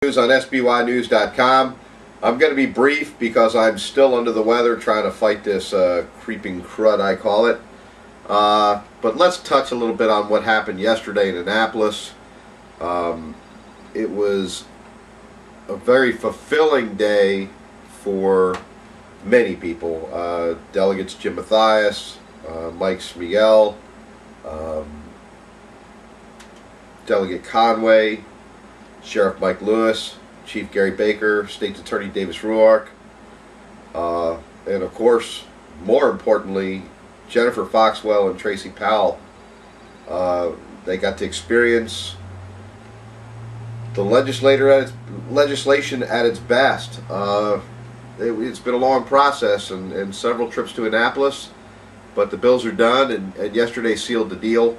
News on SBYnews.com. I'm going to be brief because I'm still under the weather trying to fight this creeping crud, I call it. But let's touch a little bit on what happened yesterday in Annapolis. It was a very fulfilling day for many people. Delegates Jim Mathias, Mike Smigel, Delegate Conway, Sheriff Mike Lewis, Chief Gary Baker, State's Attorney Davis Ruark, and of course, more importantly, Jennifer Foxwell and Tracy Powell. They got to experience the legislation at its best. It's been a long process and several trips to Annapolis, but the bills are done, and yesterday sealed the deal.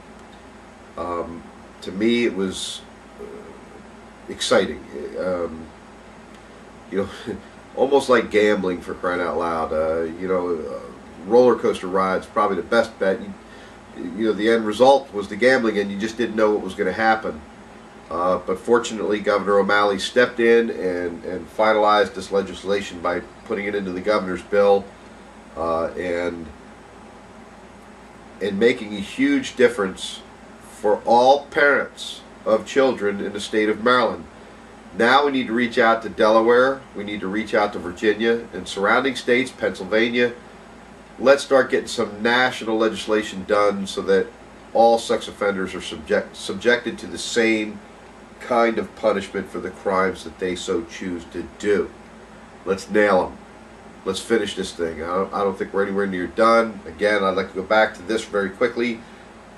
To me, it was exciting. Almost like gambling, for crying out loud. Roller coaster rides, probably the best bet. The end result was the gambling, and you just didn't know what was going to happen. But fortunately, Governor O'Malley stepped in and finalized this legislation by putting it into the governor's bill, and making a huge difference for all parents of children in the state of Maryland. Now we need to reach out to Delaware, we need to reach out to Virginia and surrounding states, Pennsylvania. Let's start getting some national legislation done so that all sex offenders are subjected to the same kind of punishment for the crimes that they so choose to do. Let's nail them. Let's finish this thing. I don't think we're anywhere near done. Again, I'd like to go back to this very quickly.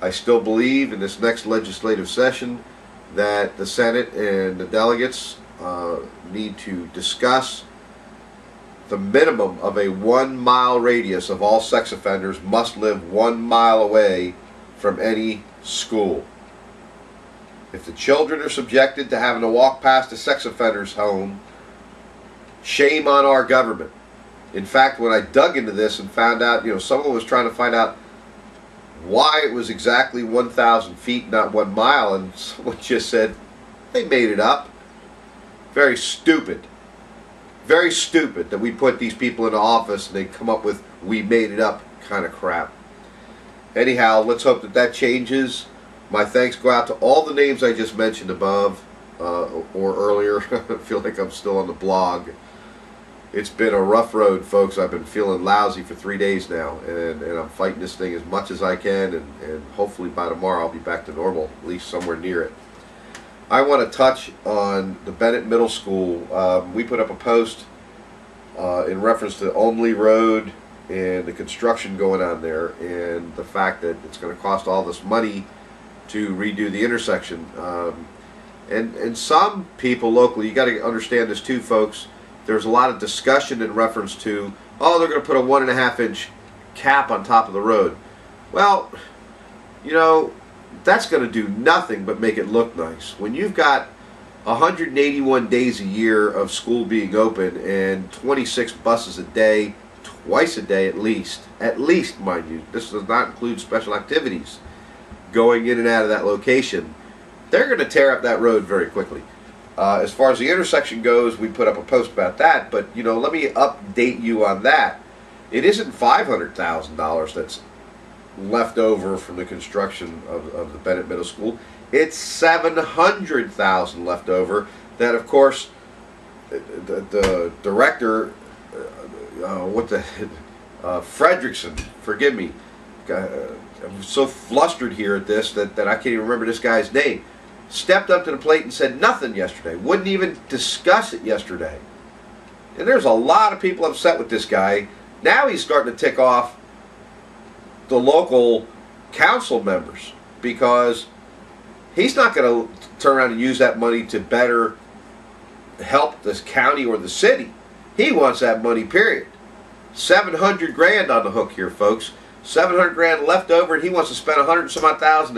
I still believe in this next legislative session that the Senate and the delegates need to discuss the minimum of a 1 mile radius of all sex offenders must live 1 mile away from any school. If the children are subjected to having to walk past a sex offender's home, shame on our government. In fact, when I dug into this and found out, someone was trying to find out why it was exactly 1,000 feet, not 1 mile, and someone just said they made it up. Very stupid. Very stupid that we put these people in office and they come up with "we made it up" kind of crap. Anyhow, let's hope that changes. My thanks go out to all the names I just mentioned above or earlier. I feel like I'm still on the blog. It's been a rough road, folks. I've been feeling lousy for 3 days now, and I'm fighting this thing as much as I can, and hopefully by tomorrow I'll be back to normal, at least somewhere near it. I want to touch on the Bennett Middle School. We put up a post in reference to Onley Road and the construction going on there, and the fact that it's going to cost all this money to redo the intersection. And some people locally, you got to understand this too, folks. There's a lot of discussion in reference to, oh, they're going to put a 1.5 inch cap on top of the road. Well, that's going to do nothing but make it look nice. When you've got 181 days a year of school being open and 26 buses a day, twice a day at least, mind you, this does not include special activities, going in and out of that location, they're going to tear up that road very quickly. As far as the intersection goes, we put up a post about that, but let me update you on that. It isn't $500,000 that's left over from the construction of the Bennett Middle School. It's $700,000 left over. That, of course, the director, Fredericksen, forgive me. I'm so flustered here at this that I can't even remember this guy's name. Stepped up to the plate and said nothing yesterday. Wouldn't even discuss it yesterday. And there's a lot of people upset with this guy. Now he's starting to tick off the local council members because he's not going to turn around and use that money to better help this county or the city. He wants that money, period. 700 grand on the hook here, folks. 700 grand left over, and he wants to spend 100 and some odd thousand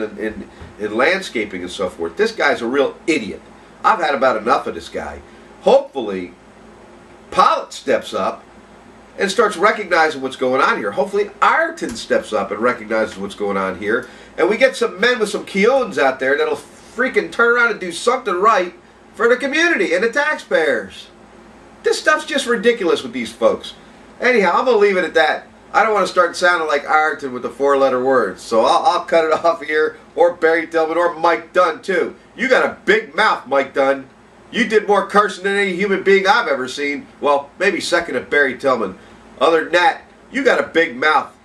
in landscaping and so forth. This guy's a real idiot. I've had about enough of this guy. Hopefully, Pollitt steps up and starts recognizing what's going on here. Hopefully, Ireton steps up and recognizes what's going on here, and we get some men with some quiones out there that'll freaking turn around and do something right for the community and the taxpayers. This stuff's just ridiculous with these folks. Anyhow, I'm going to leave it at that. I don't want to start sounding like Ireton with the four-letter words, so I'll cut it off here, or Barry Tillman, or Mike Dunn, too. You got a big mouth, Mike Dunn. You did more cursing than any human being I've ever seen. Well, maybe second to Barry Tillman. Other than that, you got a big mouth.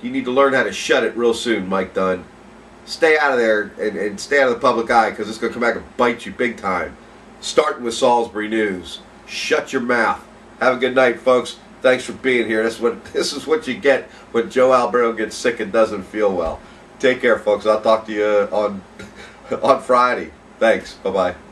You need to learn how to shut it real soon, Mike Dunn. Stay out of there and stay out of the public eye, because it's going to come back and bite you big time. Starting with Salisbury News. Shut your mouth. Have a good night, folks. Thanks for being here. This is what you get when Joe Albero gets sick and doesn't feel well. Take care, folks. I'll talk to you on Friday. Thanks. Bye-bye.